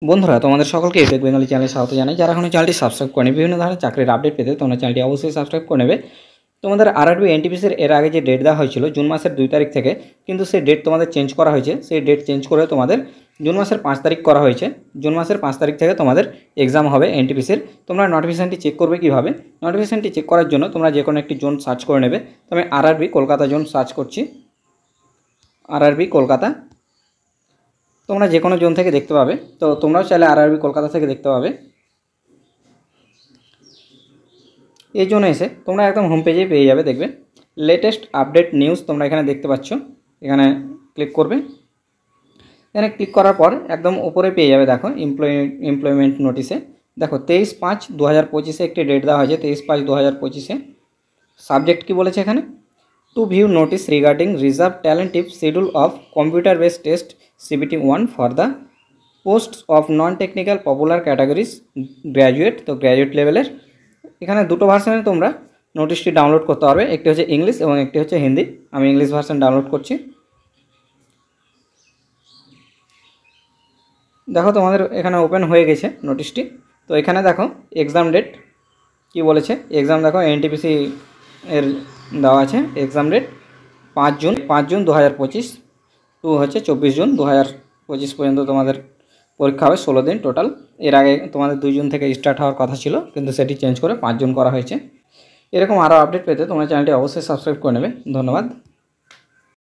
বন্ধুরা তোমাদের সকলকে টেক বেঙ্গলি চ্যানেলে স্বাগত জানাই। যারা এখনো চ্যানেলটি সাবস্ক্রাইব করেনি, বিভিন্ন ধরনের চাকরির আপডেট পেতে তোমরা চ্যানেলটি অবশ্যই সাবস্ক্রাইব করে নেবে। তোমাদের আরআরবি এনটিপিসির এর আগে যে ডেট দেওয়া হয়েছিল জুন মাসের 2 তারিখ থেকে, কিন্তু সেই ডেট তোমাদের চেঞ্জ করা হয়েছে। সেই ডেট চেঞ্জ করে তোমাদের জুন মাসের 5 তারিখ করা হয়েছে। জুন মাসের 5 তারিখ থেকে তোমাদের এক্সাম হবে এনটিপিসির। তোমরা নোটিফিকেশনটি চেক করবে কীভাবে? নোটিফিকেশনটি চেক করার জন্য তোমরা যে কোনো একটি জোন সার্চ করে নেবে। তো আমি আরআরবি কলকাতা জোন সার্চ করছি, আরআরবি কলকাতা। তোমরা যে কোনো জোন থেকে দেখতে পাবে, তো তোমরাও চাইলে আরআরবি কলকাতা থেকে দেখতে পাবে। এই জন্য এসে তোমরা একদম হোম পেজেই পেয়ে যাবে, দেখবে লেটেস্ট আপডেট নিউজ তোমরা এখানে দেখতে পাচ্ছ। এখানে ক্লিক করবে। এখানে ক্লিক করার পর একদম উপরে পেয়ে যাবে, দেখো এমপ্লয়মেন্ট নোটিশে দেখো 23/5/2025 একটি ডেট দেওয়া হয়েছে, 23/5/2025। সাবজেক্ট কি বলেছে এখানে? To view notice regarding reserve tentative schedule of computer based test CBT 1 for the posts of non technical popular categories graduate. তো গ্র্যাজুয়েট লেভেলের এখানে দুটো ভার্সনে তোমরা নোটিশটি ডাউনলোড করতে পারবে, একটি হচ্ছে ইংলিশ এবং একটি হচ্ছে হিন্দি। আমি ইংলিশ ভার্সন ডাউনলোড করছি। দেখো তোমাদের এখানে ওপেন হয়ে গেছে নোটিশটি। তো এখানে দেখো এক্সাম ডেট কি বলেছে। এক্সাম দেখো এনটিপিসি এর দেওয়া আছে এক্সাম ডেট 5 জুন 2025 টু হচ্ছে 24 জুন 2025 পর্যন্ত তোমাদের পরীক্ষা হবে, 16 দিন টোটাল। এর আগে তোমাদের 2 জুন থেকে স্টার্ট হওয়ার কথা ছিল, কিন্তু সেটি চেঞ্জ করে 5 জুন করা হয়েছে। এরকম আরও আপডেট পেতে তোমরা চ্যানেলটি অবশ্যই সাবস্ক্রাইব করে নেবে। ধন্যবাদ।